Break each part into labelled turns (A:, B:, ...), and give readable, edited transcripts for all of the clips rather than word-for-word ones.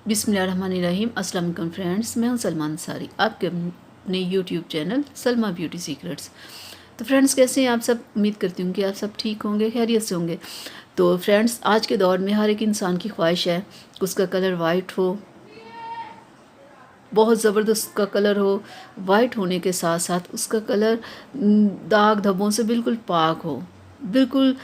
A: बिस्मिल्लाहिर्रहमानिर्रहीम। अस्सलाम वालेकुम फ्रेंड्स, मैं हूं सलमान अंसारी, आपके अपने YouTube channel Salma beauty secrets. तो फ्रेंड्स, कैसे हैं आप सब? उम्मीद करती हूँ कि आप सब ठीक होंगे, खैरियत से होंगे। तो फ्रेंड्स, आज के दौर में हर एक इंसान की ख्वाहिश है कि उसका कलर वाइट हो, बहुत ज़बरदस्त का कलर हो। वाइट होने के साथ साथ उसका कलर दाग धब्बों से बिल्कुल पाक हो, बिल्कुल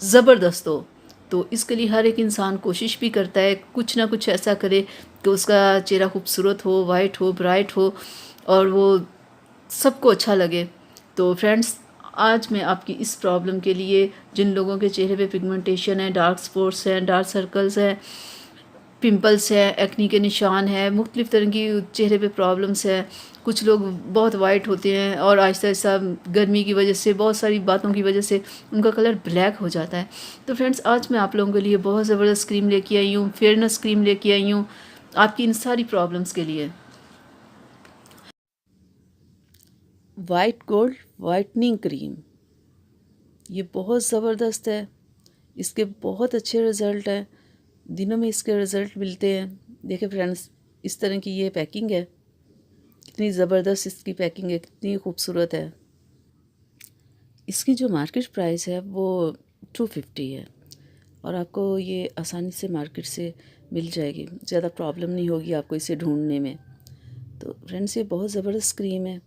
A: ज़बरदस्त हो। तो इसके लिए हर एक इंसान कोशिश भी करता है कुछ ना कुछ ऐसा करे कि उसका चेहरा खूबसूरत हो, वाइट हो, ब्राइट हो और वो सबको अच्छा लगे। तो फ्रेंड्स, आज मैं आपकी इस प्रॉब्लम के लिए, जिन लोगों के चेहरे पे पिगमेंटेशन है, डार्क स्पॉट्स हैं, डार्क सर्कल्स हैं, पिंपल्स है, एक्नी के निशान है, मुख्तलिफ़ तरह की चेहरे पे प्रॉब्लम्स है। कुछ लोग बहुत वाइट होते हैं और आहिस्ता आहिस्ता गर्मी की वजह से, बहुत सारी बातों की वजह से उनका कलर ब्लैक हो जाता है। तो फ्रेंड्स, आज मैं आप लोगों के लिए बहुत ज़बरदस्त क्रीम लेके आई हूँ, फेयरनेस क्रीम लेके आई हूँ आपकी इन सारी प्रॉब्लम्स के लिए। वाइट गोल्ड वाइटनिंग क्रीम, ये बहुत ज़बरदस्त है। इसके बहुत अच्छे रिज़ल्ट हैं, दिनों में इसके रिज़ल्ट मिलते हैं। देखिए फ्रेंड्स, इस तरह की ये पैकिंग है, कितनी ज़बरदस्त इसकी पैकिंग है, कितनी खूबसूरत है। इसकी जो मार्केट प्राइस है वो 250 है और आपको ये आसानी से मार्केट से मिल जाएगी, ज़्यादा प्रॉब्लम नहीं होगी आपको इसे ढूंढने में। तो फ्रेंड्स, ये बहुत ज़बरदस्त क्रीम है,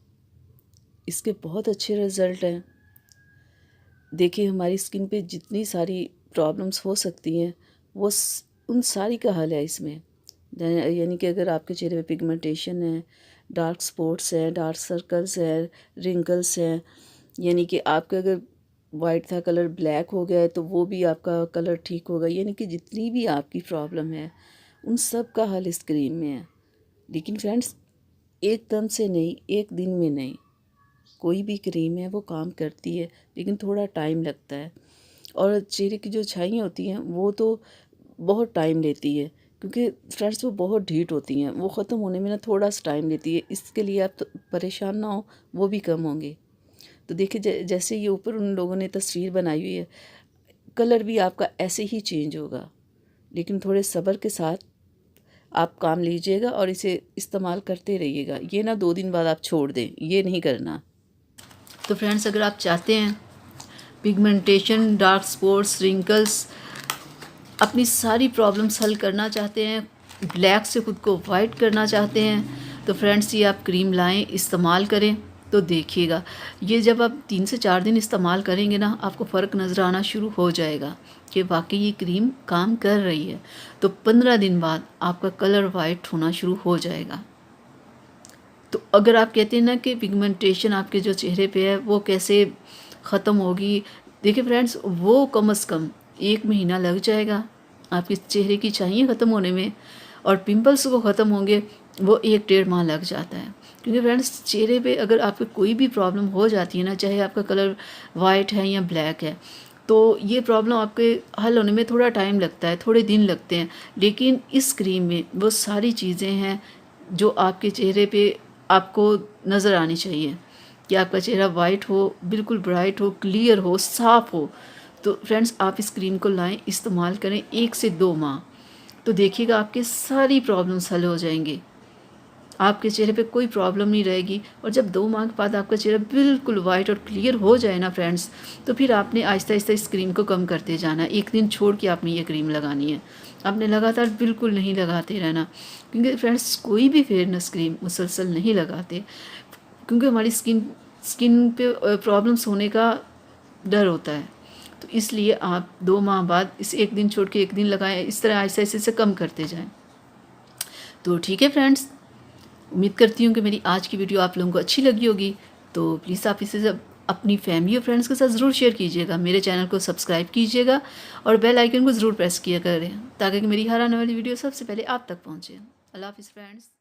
A: इसके बहुत अच्छे रिज़ल्ट हैं। देखिए, हमारी स्किन पे जितनी सारी प्रॉब्लम्स हो सकती हैं वो उन सारी का हल है इसमें। यानी कि अगर आपके चेहरे पे पिगमेंटेशन है, डार्क स्पॉट्स हैं, डार्क सर्कल्स हैं, रिंकल्स हैं, यानी कि आपका अगर वाइट था कलर ब्लैक हो गया है तो वो भी आपका कलर ठीक होगा। यानी कि जितनी भी आपकी प्रॉब्लम है उन सब का हल इस क्रीम में है। लेकिन फ्रेंड्स, एकदम से नहीं, एक दिन में नहीं। कोई भी क्रीम है वो काम करती है लेकिन थोड़ा टाइम लगता है। और चेहरे की जो छाइयाँ होती हैं वो तो बहुत टाइम लेती है, क्योंकि फ्रेंड्स वो बहुत ढीठ होती हैं, वो ख़त्म होने में ना थोड़ा सा टाइम लेती है। इसके लिए आप तो परेशान ना हो, वो भी कम होंगे। तो देखिए, जैसे ये ऊपर उन लोगों ने तस्वीर बनाई हुई है, कलर भी आपका ऐसे ही चेंज होगा। लेकिन थोड़े सब्र के साथ आप काम लीजिएगा और इसे इस्तेमाल करते रहिएगा। ये ना 2 दिन बाद आप छोड़ दें, ये नहीं करना। तो फ्रेंड्स, अगर आप चाहते हैं पिगमेंटेशन, डार्क स्पॉट्स, रिंकल्स, अपनी सारी प्रॉब्लम्स हल करना चाहते हैं, ब्लैक से ख़ुद को वाइट करना चाहते हैं, तो फ्रेंड्स ये आप क्रीम लाएं, इस्तेमाल करें। तो देखिएगा, ये जब आप 3 से 4 दिन इस्तेमाल करेंगे ना, आपको फ़र्क नज़र आना शुरू हो जाएगा कि वाकई ये क्रीम काम कर रही है। तो 15 दिन बाद आपका कलर वाइट होना शुरू हो जाएगा। तो अगर आप कहते हैं ना कि पिगमेंटेशन आपके जो चेहरे पे है वो कैसे ख़त्म होगी, देखिए फ्रेंड्स, वो कम से कम 1 महीना लग जाएगा आपके चेहरे की छाइयाँ ख़त्म होने में, और पिंपल्स को ख़त्म होंगे वो 1-1.5 माह लग जाता है। क्योंकि फ्रेंड्स, चेहरे पे अगर आपको कोई भी प्रॉब्लम हो जाती है ना, चाहे आपका कलर वाइट है या ब्लैक है, तो ये प्रॉब्लम आपके हल होने में थोड़ा टाइम लगता है, थोड़े दिन लगते हैं। लेकिन इस क्रीम में वो सारी चीज़ें हैं जो आपके चेहरे पे आपको नज़र आनी चाहिए कि आपका चेहरा वाइट हो, बिल्कुल ब्राइट हो, क्लियर हो, साफ़ हो। तो फ्रेंड्स, आप इस क्रीम को लाएं, इस्तेमाल करें 1 से 2 माह, तो देखिएगा आपकी सारी प्रॉब्लम्स हल हो जाएंगी, आपके चेहरे पे कोई प्रॉब्लम नहीं रहेगी। और जब 2 माह के बाद आपका चेहरा बिल्कुल वाइट और क्लियर हो जाए ना फ्रेंड्स, तो फिर आपने आहिस्ता आहिस्ता इस क्रीम को कम करते जाना। एक दिन छोड़ के आपने ये क्रीम लगानी है, आपने लगातार बिल्कुल नहीं लगाते रहना। क्योंकि फ्रेंड्स, कोई भी फेयरनेस क्रीम मुसलसल नहीं लगाते, क्योंकि हमारी स्किन पे प्रॉब्लम्स होने का डर होता है। तो इसलिए आप 2 माह बाद इसे 1 दिन छोड़ के 1 दिन लगाएं, इस तरह आहिस्ता आहिस्ता से कम करते जाएं। तो ठीक है फ्रेंड्स, उम्मीद करती हूँ कि मेरी आज की वीडियो आप लोगों को अच्छी लगी होगी। तो प्लीज़ आप इसे सब अपनी फैमिली और फ्रेंड्स के साथ ज़रूर शेयर कीजिएगा। मेरे चैनल को सब्सक्राइब कीजिएगा और बेल आइकन को ज़रूर प्रेस किया करें, ताकि मेरी हर आने वाली वीडियो सबसे पहले आप तक पहुँचे। अल्लाह हाफ़िज़ फ्रेंड्स।